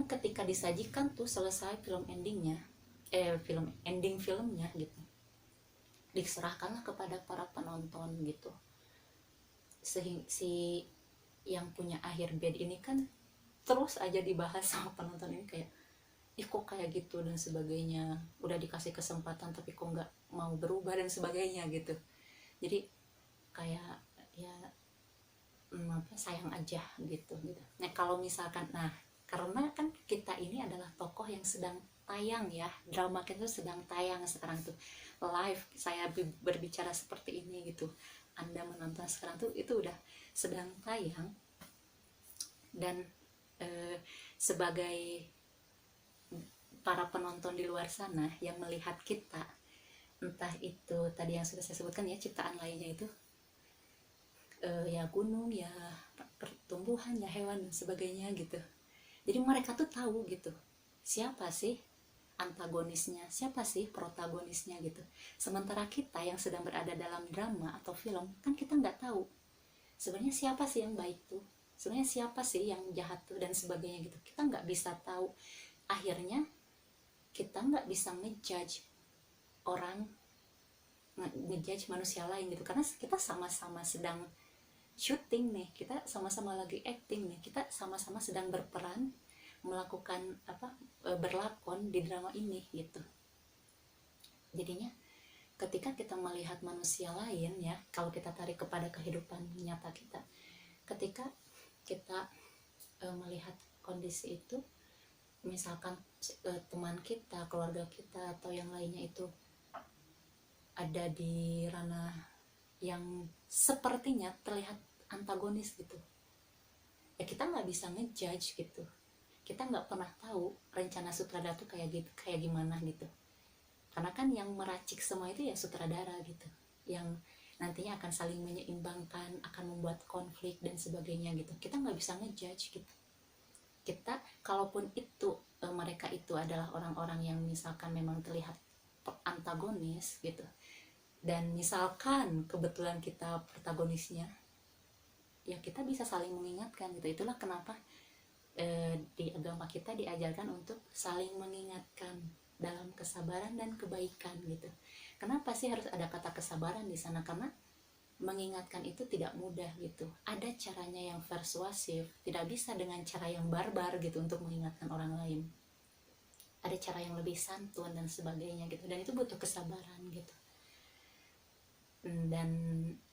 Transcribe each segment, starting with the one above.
Karena ketika disajikan tuh selesai film endingnya, filmnya gitu, diserahkanlah kepada para penonton gitu. Si yang punya akhir bad ini kan terus aja dibahas sama penonton ini, kayak ih kok kayak gitu dan sebagainya, udah dikasih kesempatan tapi kok nggak mau berubah dan sebagainya gitu. Jadi kayak ya sayang aja gitu. Nah kalau misalkan, nah karena kan kita ini adalah tokoh yang sedang tayang ya, drama kita sedang tayang sekarang tuh live, saya berbicara seperti ini gitu, Anda menonton sekarang tuh itu udah sedang tayang. Dan sebagai para penonton di luar sana yang melihat kita, entah itu tadi yang sudah saya sebutkan ya, ciptaan lainnya itu ya gunung, ya pertumbuhan, ya hewan dan sebagainya gitu. Jadi mereka tuh tahu gitu siapa sih antagonisnya, siapa sih protagonisnya gitu. Sementara kita yang sedang berada dalam drama atau film kan kita nggak tahu sebenarnya siapa sih yang baik tuh, sebenarnya siapa sih yang jahat tuh dan sebagainya gitu. Kita nggak bisa tahu. Akhirnya kita nggak bisa ngejudge orang, ngejudge manusia lain gitu, karena kita sama-sama sedang syuting nih, kita sama-sama lagi acting nih, kita sama-sama sedang berperan melakukan berlakon di drama ini gitu. Jadinya ketika kita melihat manusia lain ya, kalau kita tarik kepada kehidupan nyata kita, ketika kita melihat kondisi itu, misalkan teman kita, keluarga kita atau yang lainnya itu ada di ranah yang sepertinya terlihat antagonis gitu, ya kita nggak bisa ngejudge gitu. Kita nggak pernah tahu rencana sutradara tuh kayak gitu, kayak gimana gitu, karena kan yang meracik semua itu ya sutradara gitu, yang nantinya akan saling menyeimbangkan, akan membuat konflik dan sebagainya gitu. Kita nggak bisa ngejudge gitu. Kita kalaupun itu mereka itu adalah orang-orang yang misalkan memang terlihat antagonis gitu, dan misalkan kebetulan kita protagonisnya, ya kita bisa saling mengingatkan gitu. Itulah kenapa di agama kita diajarkan untuk saling mengingatkan dalam kesabaran dan kebaikan gitu. Kenapa sih harus ada kata kesabaran di sana? Karena mengingatkan itu tidak mudah gitu. Ada caranya yang persuasif, tidak bisa dengan cara yang barbar gitu untuk mengingatkan orang lain. Ada cara yang lebih santun dan sebagainya gitu, dan itu butuh kesabaran gitu. Dan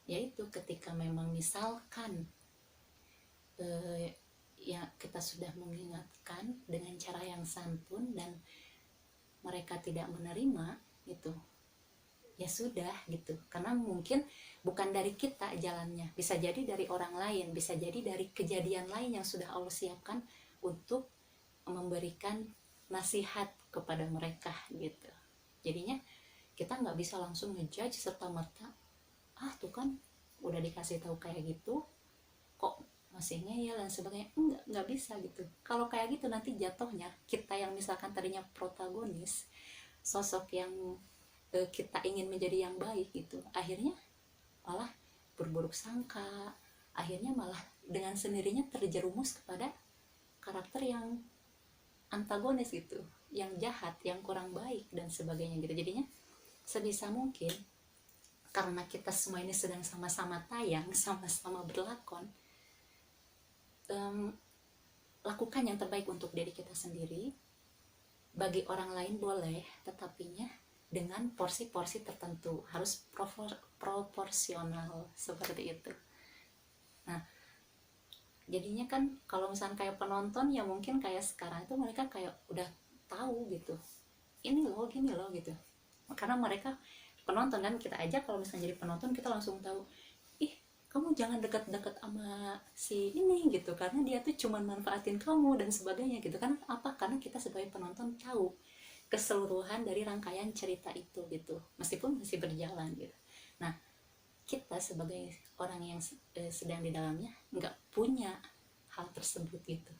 yaitu ketika memang misalkan ya kita sudah mengingatkan dengan cara yang santun dan mereka tidak menerima gitu, ya sudah gitu. Karena mungkin bukan dari kita jalannya, bisa jadi dari orang lain, bisa jadi dari kejadian lain yang sudah Allah siapkan untuk memberikan nasihat kepada mereka gitu. Jadinya kita nggak bisa langsung ngejudge serta merta, tuh kan udah dikasih tahu kayak gitu kok masih ngeyel dan sebagainya. Nggak bisa gitu. Kalau kayak gitu nanti jatuhnya kita yang misalkan tadinya protagonis, sosok yang kita ingin menjadi yang baik gitu, akhirnya malah berburuk sangka, akhirnya malah dengan sendirinya terjerumus kepada karakter yang antagonis gitu, yang jahat, yang kurang baik dan sebagainya gitu. Jadinya sebisa mungkin, karena kita semua ini sedang sama-sama tayang, sama-sama berlakon, lakukan yang terbaik untuk diri kita sendiri. Bagi orang lain boleh, tetapinya dengan porsi-porsi tertentu, harus proporsional seperti itu. Nah, jadinya kan kalau misalnya kayak penonton ya mungkin kayak sekarang itu mereka kayak udah tahu gitu, ini loh gini loh gitu. Karena mereka penonton kan, kita aja kalau misalnya jadi penonton kita langsung tahu, ih kamu jangan dekat-dekat sama si ini gitu, karena dia tuh cuman manfaatin kamu dan sebagainya gitu kan. Apa? Karena kita sebagai penonton tahu keseluruhan dari rangkaian cerita itu gitu, meskipun masih berjalan gitu. Nah, kita sebagai orang yang sedang di dalamnya nggak punya hal tersebut gitu.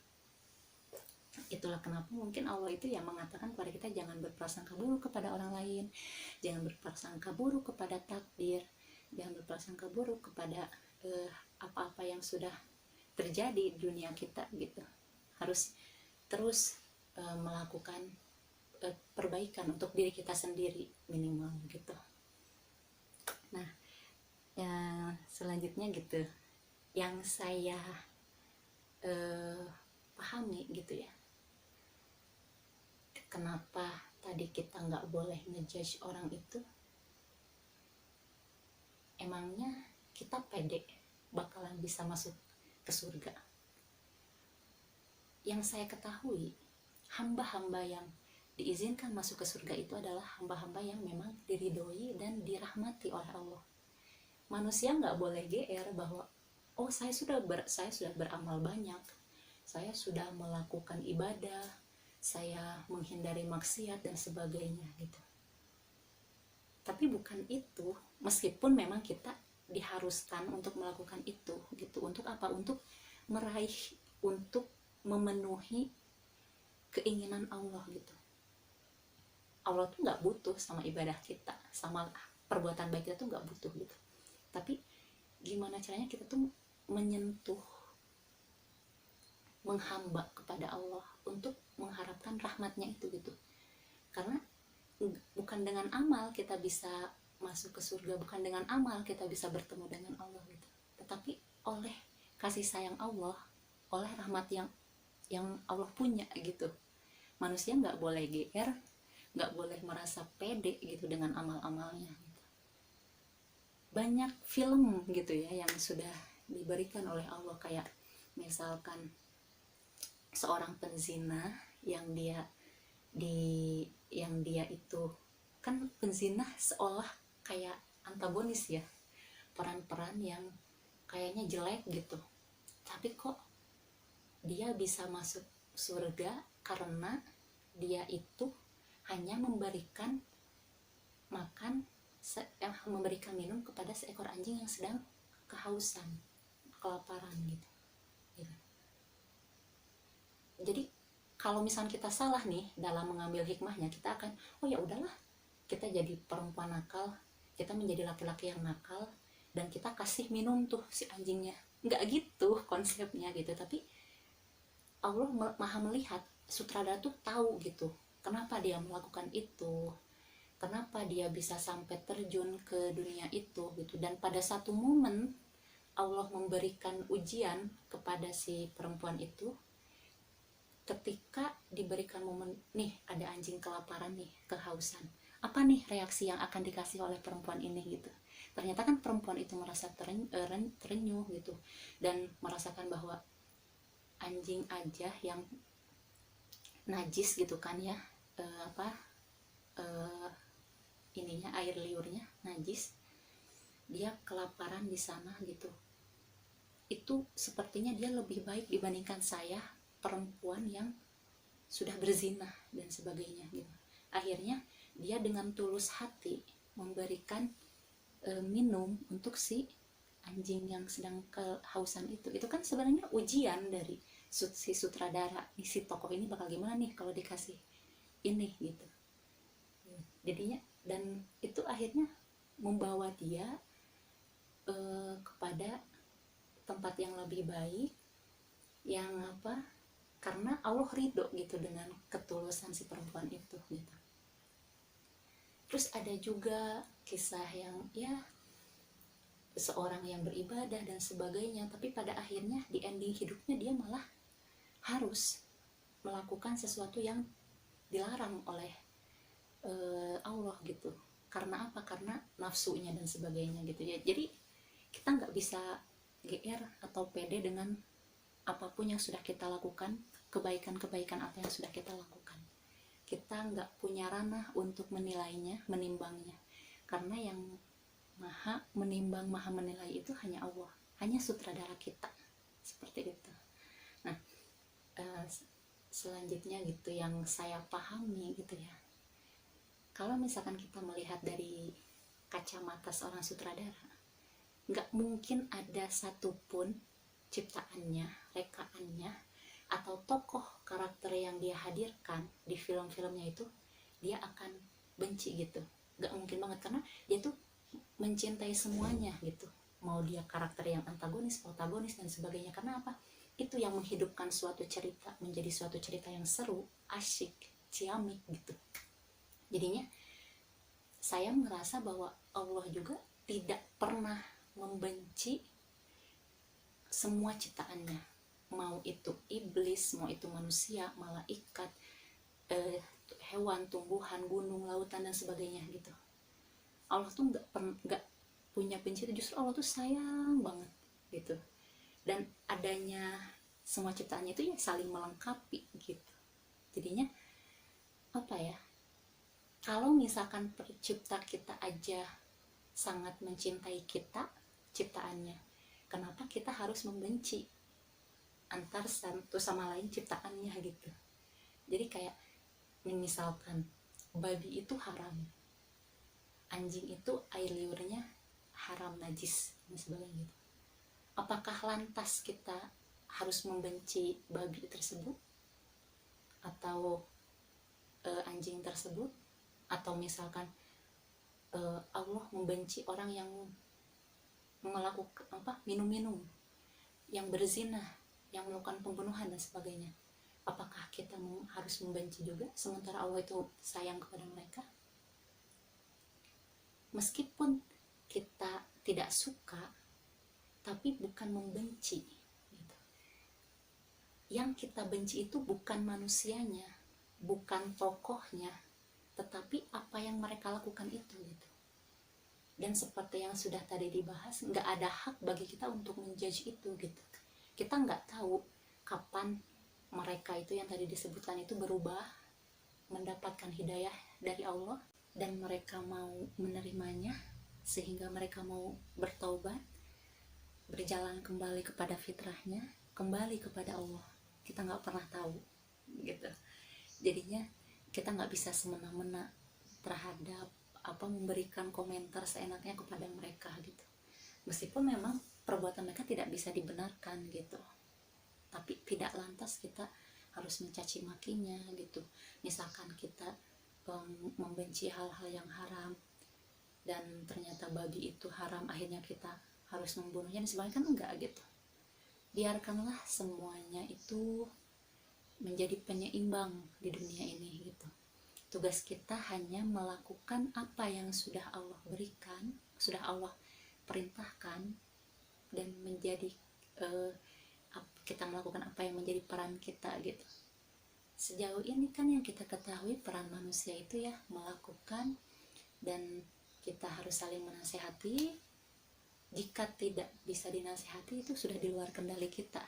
Itulah kenapa mungkin Allah itu yang mengatakan kepada kita, jangan berprasangka buruk kepada orang lain, jangan berprasangka buruk kepada takdir, jangan berprasangka buruk kepada apa-apa yang sudah terjadi di dunia kita gitu. Harus terus melakukan perbaikan untuk diri kita sendiri minimal gitu. Nah, ya selanjutnya gitu yang saya pahami gitu ya, kenapa tadi kita nggak boleh ngejudge orang itu. Emangnya kita pede bakalan bisa masuk ke surga? Yang saya ketahui, hamba-hamba yang diizinkan masuk ke surga itu adalah hamba-hamba yang memang diridhoi dan dirahmati oleh Allah. Manusia nggak boleh GR bahwa oh saya sudah beramal banyak, saya sudah melakukan ibadah, saya menghindari maksiat dan sebagainya gitu. Tapi bukan itu, meskipun memang kita diharuskan untuk melakukan itu gitu. Untuk apa? Untuk meraih, untuk memenuhi keinginan Allah gitu. Allah tuh nggak butuh sama ibadah kita, sama perbuatan baik kita tuh nggak butuh gitu. Tapi gimana caranya kita tuh menyentuh, menghamba kepada Allah untuk mengharapkan rahmatnya itu gitu. Karena bukan dengan amal kita bisa masuk ke surga, bukan dengan amal kita bisa bertemu dengan Allah gitu, tetapi oleh kasih sayang Allah, oleh rahmat yang Allah punya gitu. Manusia nggak boleh GR, nggak boleh merasa pede gitu dengan amal-amalnya gitu. Banyak film gitu ya yang sudah diberikan oleh Allah, kayak misalkan seorang penzina yang dia itu kan penzina seolah kayak antagonis ya, peran-peran yang kayaknya jelek gitu, tapi kok dia bisa masuk surga karena dia itu hanya memberikan makan, memberikan minum kepada seekor anjing yang sedang kehausan, kelaparan gitu. Jadi kalau misalnya kita salah nih dalam mengambil hikmahnya, kita akan oh ya udahlah, kita jadi perempuan nakal, kita menjadi laki-laki yang nakal, dan kita kasih minum tuh si anjingnya. Nggak gitu konsepnya gitu. Tapi Allah maha melihat, sutradara tuh tahu gitu kenapa dia melakukan itu, kenapa dia bisa sampai terjun ke dunia itu gitu. Dan pada satu momen Allah memberikan ujian kepada si perempuan itu, ketika diberikan momen nih ada anjing kelaparan nih, kehausan, apa nih reaksi yang akan dikasih oleh perempuan ini gitu. Ternyata kan perempuan itu merasa terenyuh gitu, dan merasakan bahwa anjing aja yang najis gitu kan ya, ininya, air liurnya najis, dia kelaparan di sana gitu. Itu sepertinya dia lebih baik dibandingkan saya, perempuan yang sudah berzina dan sebagainya gitu. Akhirnya dia dengan tulus hati memberikan minum untuk si anjing yang sedang kehausan itu. Itu kan sebenarnya ujian dari si sutradara, si tokoh ini bakal gimana nih kalau dikasih ini gitu. Jadinya, dan itu akhirnya membawa dia kepada tempat yang lebih baik, yang karena Allah ridho gitu dengan ketulusan si perempuan itu gitu. Terus ada juga kisah yang ya seorang yang beribadah dan sebagainya, tapi pada akhirnya di ending hidupnya dia malah harus melakukan sesuatu yang dilarang oleh Allah gitu. Karena apa? Karena nafsunya dan sebagainya gitu ya. Jadi kita nggak bisa GR atau pede dengan apapun yang sudah kita lakukan, kebaikan-kebaikan apa yang sudah kita lakukan. Kita nggak punya ranah untuk menilainya, menimbangnya, karena yang maha menimbang, maha menilai itu hanya Allah, hanya sutradara kita, seperti itu. Nah, selanjutnya gitu yang saya pahami gitu ya, kalau misalkan kita melihat dari kacamata seorang sutradara, nggak mungkin ada satupun ciptaannya, rekaannya, atau tokoh karakter yang dia hadirkan di film-filmnya itu dia akan benci gitu. Nggak mungkin banget, karena dia tuh mencintai semuanya gitu, mau dia karakter yang antagonis, protagonis dan sebagainya. Karena apa? itu yang menghidupkan suatu cerita menjadi suatu cerita yang seru, asyik, ciamik gitu. Jadinya saya merasa bahwa Allah juga tidak pernah membenci semua ciptaannya, mau itu iblis, mau itu manusia, malaikat, hewan, tumbuhan, gunung, lautan dan sebagainya gitu. Allah tuh nggak punya benci, justru Allah tuh sayang banget gitu. Dan adanya semua ciptaannya itu ya saling melengkapi gitu. Jadinya apa ya, kalau misalkan pencipta kita aja sangat mencintai kita ciptaannya, kenapa kita harus membenci antar satu sama lain ciptaannya gitu. Jadi kayak misalkan babi itu haram, anjing itu air liurnya haram, najis dan sebagainya gitu. Apakah lantas kita harus membenci babi tersebut atau anjing tersebut, atau misalkan Allah membenci orang yang melakukan minum-minum, yang berzina, yang melakukan pembunuhan dan sebagainya? Apakah kita harus membenci juga sementara Allah itu sayang kepada mereka? Meskipun kita tidak suka, tapi bukan membenci gitu. Yang kita benci itu bukan manusianya, bukan tokohnya, tetapi apa yang mereka lakukan itu gitu. Dan seperti yang sudah tadi dibahas, nggak ada hak bagi kita untuk menjudge itu gitu. Kita nggak tahu kapan mereka itu yang tadi disebutkan itu berubah, mendapatkan hidayah dari Allah, dan mereka mau menerimanya sehingga mereka mau bertaubat, berjalan kembali kepada fitrahnya, kembali kepada Allah. Kita nggak pernah tahu gitu. Jadinya kita nggak bisa semena-mena terhadap memberikan komentar seenaknya kepada mereka gitu. Meskipun memang perbuatan mereka tidak bisa dibenarkan gitu, tapi tidak lantas kita harus mencaci makinya gitu. Misalkan kita membenci hal-hal yang haram dan ternyata babi itu haram, akhirnya kita harus membunuhnya dan sebagainya, kan enggak gitu. Biarkanlah semuanya itu menjadi penyeimbang di dunia ini gitu. Tugas kita hanya melakukan apa yang sudah Allah berikan, sudah Allah perintahkan, dan menjadi kita melakukan apa yang menjadi peran kita gitu. Sejauh ini kan yang kita ketahui peran manusia itu ya melakukan, dan kita harus saling menasehati. Jika tidak bisa dinasehati, itu sudah di luar kendali kita,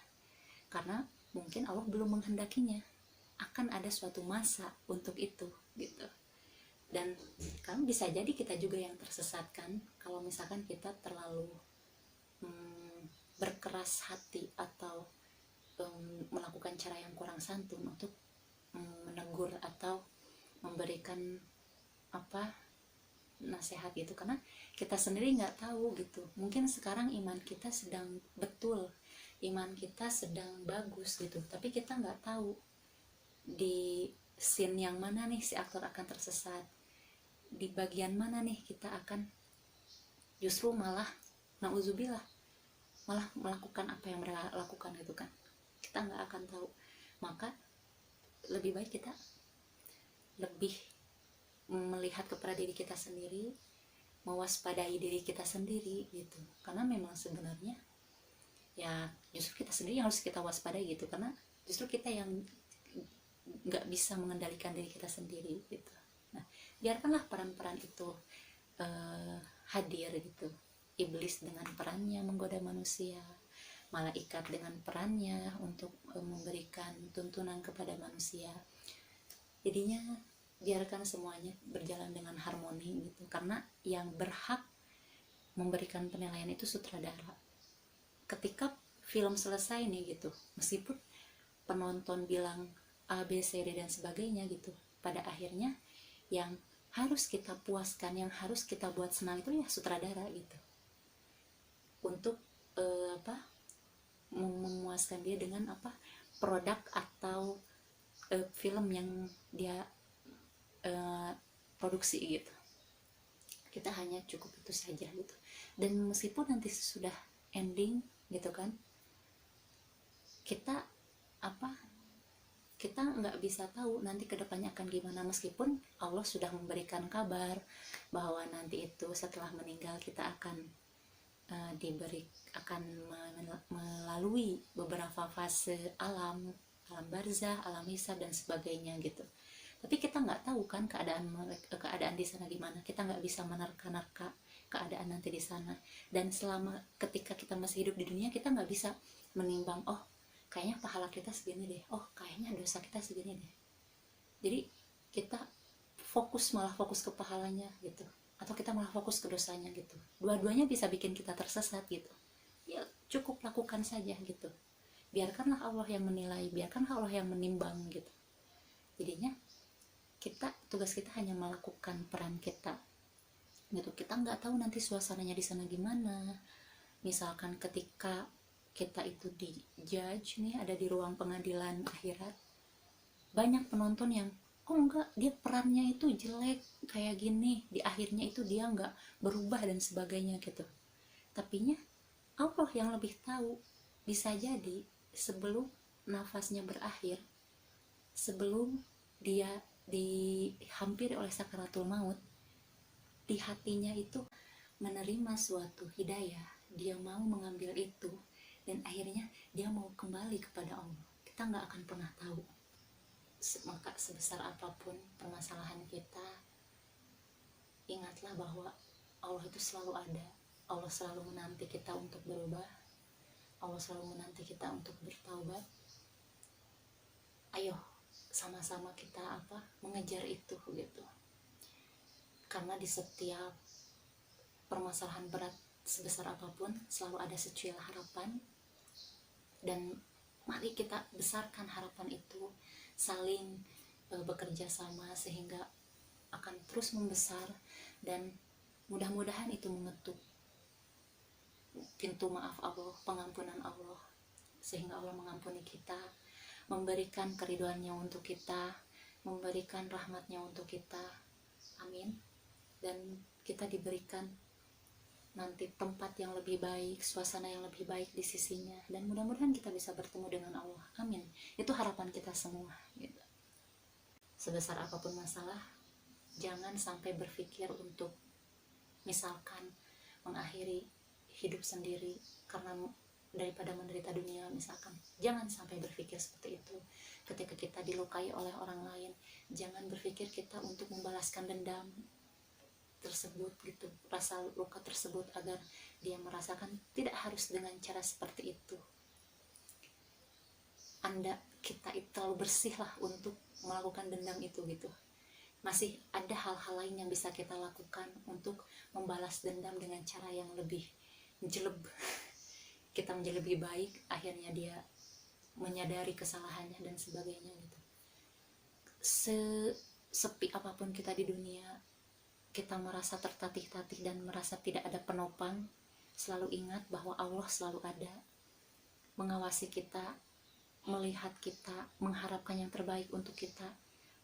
karena mungkin Allah belum menghendakinya. Akan ada suatu masa untuk itu gitu. Dan kan bisa jadi kita juga yang tersesatkan kalau misalkan kita terlalu berkeras hati atau melakukan cara yang kurang santun untuk menegur atau memberikan nasihat gitu, karena kita sendiri nggak tahu gitu. Mungkin sekarang iman kita sedang betul, iman kita sedang bagus gitu, tapi kita nggak tahu di scene yang mana nih si aktor akan tersesat, di bagian mana nih kita akan justru malah nauzubillah malah melakukan apa yang mereka lakukan gitu kan. Kita nggak akan tahu. Maka lebih baik kita lebih melihat kepada diri kita sendiri, mewaspadai diri kita sendiri gitu. Karena memang sebenarnya ya justru kita sendiri yang harus kita waspadai gitu, karena justru kita yang nggak bisa mengendalikan diri kita sendiri gitu. Nah, biarkanlah peran-peran itu hadir gitu. Iblis dengan perannya menggoda manusia, malaikat dengan perannya untuk memberikan tuntunan kepada manusia. Jadinya biarkan semuanya berjalan dengan harmoni gitu, karena yang berhak memberikan penilaian itu sutradara. Ketika film selesai nih gitu, meskipun penonton bilang A, B, C, D dan sebagainya gitu, pada akhirnya yang harus kita puaskan, yang harus kita buat senang itu ya sutradara gitu, untuk memuaskan dia dengan produk atau film yang dia produksi gitu. Kita hanya cukup itu saja gitu. Dan meskipun nanti sudah ending gitu kan, kita apa kita nggak bisa tahu nanti kedepannya akan gimana, meskipun Allah sudah memberikan kabar bahwa nanti itu setelah meninggal kita akan diberi akan melalui beberapa fase alam barzah, alam hisab dan sebagainya gitu. Tapi kita nggak tahu kan keadaan di sana gimana, kita nggak bisa menerka-nerka keadaan nanti di sana. Dan selama ketika kita masih hidup di dunia, kita nggak bisa menimbang, oh kayaknya pahala kita segini deh, oh kayaknya dosa kita segini deh. Jadi kita malah fokus ke pahalanya gitu, atau kita malah fokus ke dosanya gitu. Dua-duanya bisa bikin kita tersesat gitu. Ya cukup lakukan saja gitu, biarkanlah Allah yang menilai, biarkanlah Allah yang menimbang gitu. Jadinya tugas kita hanya melakukan peran kita gitu. Kita nggak tahu nanti suasananya di sana gimana. Misalkan ketika kita itu di judge nih, ada di ruang pengadilan akhirat, banyak penonton yang oh enggak, dia perannya itu jelek kayak gini, di akhirnya itu dia nggak berubah dan sebagainya gitu. Tapinya Allah yang lebih tahu. Bisa jadi sebelum nafasnya berakhir, sebelum dia dihampiri oleh sakaratul maut, di hatinya itu menerima suatu hidayah, dia mau mengambil itu, dan akhirnya dia mau kembali kepada Allah. Kita nggak akan pernah tahu. Maka sebesar apapun permasalahan kita, ingatlah bahwa Allah itu selalu ada. Allah selalu menanti kita untuk berubah. Allah selalu menanti kita untuk bertaubat. Ayo sama-sama kita mengejar itu gitu. Karena di setiap permasalahan berat sebesar apapun selalu ada secuil harapan, dan mari kita besarkan harapan itu, saling bekerja sama sehingga akan terus membesar, dan mudah-mudahan itu mengetuk pintu maaf Allah, pengampunan Allah, sehingga Allah mengampuni kita, memberikan keriduannya untuk kita, memberikan rahmatnya untuk kita. Amin. Dan kita diberikan nanti tempat yang lebih baik, suasana yang lebih baik di sisinya, dan mudah-mudahan kita bisa bertemu dengan Allah. Amin. Itu harapan kita semua gitu. Sebesar apapun masalah, jangan sampai berpikir untuk misalkan mengakhiri hidup sendiri karena daripada menderita dunia misalkan. Jangan sampai berpikir seperti itu. Ketika kita dilukai oleh orang lain, jangan berpikir kita untuk membalaskan dendam tersebut gitu, rasa luka tersebut, agar dia merasakan. Tidak harus dengan cara seperti itu. Kita itu terlalu bersih lah untuk melakukan dendam itu gitu. Masih ada hal-hal lain yang bisa kita lakukan untuk membalas dendam dengan cara yang lebih jelek. Kita menjadi lebih baik, akhirnya dia menyadari kesalahannya dan sebagainya gitu. Sepi apapun kita di dunia, kita merasa tertatih-tatih dan merasa tidak ada penopang, selalu ingat bahwa Allah selalu ada, mengawasi kita, melihat kita, mengharapkan yang terbaik untuk kita.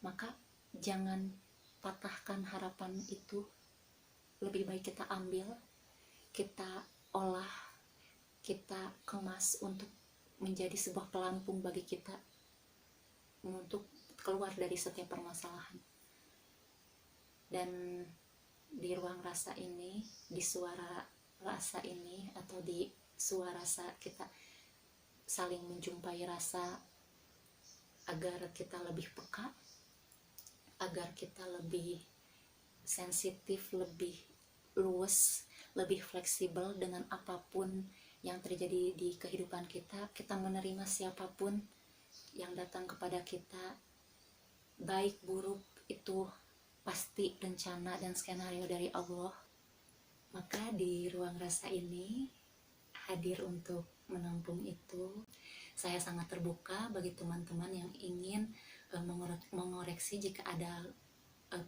Maka jangan patahkan harapan itu. Lebih baik kita ambil, kita olah, kita kemas untuk menjadi sebuah pelampung bagi kita untuk keluar dari setiap permasalahan. Dan di ruang rasa ini, di suara rasa ini, atau di suara rasa, kita saling menjumpai rasa agar kita lebih peka, agar kita lebih sensitif, lebih luwes, lebih fleksibel dengan apapun yang terjadi di kehidupan kita. Kita menerima siapapun yang datang kepada kita, baik buruk itu pasti rencana dan skenario dari Allah. Maka di ruang rasa ini hadir untuk menampung itu. Saya sangat terbuka bagi teman-teman yang ingin mengoreksi jika ada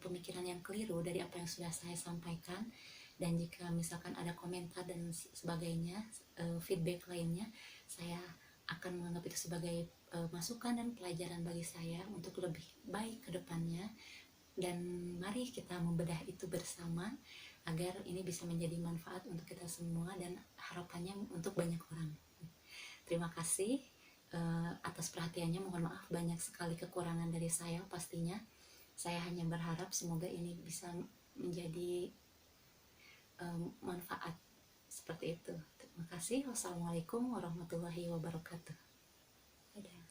pemikiran yang keliru dari apa yang sudah saya sampaikan, dan jika misalkan ada komentar dan sebagainya, feedback lainnya, saya akan menganggap itu sebagai masukan dan pelajaran bagi saya untuk lebih baik ke depannya. Dan mari kita membedah itu bersama agar ini bisa menjadi manfaat untuk kita semua dan harapannya untuk banyak orang. Terima kasih. Atas perhatiannya mohon maaf, banyak sekali kekurangan dari saya pastinya. Saya hanya berharap semoga ini bisa menjadi manfaat seperti itu. Terima kasih. Wassalamualaikum warahmatullahi wabarakatuh. Dadah.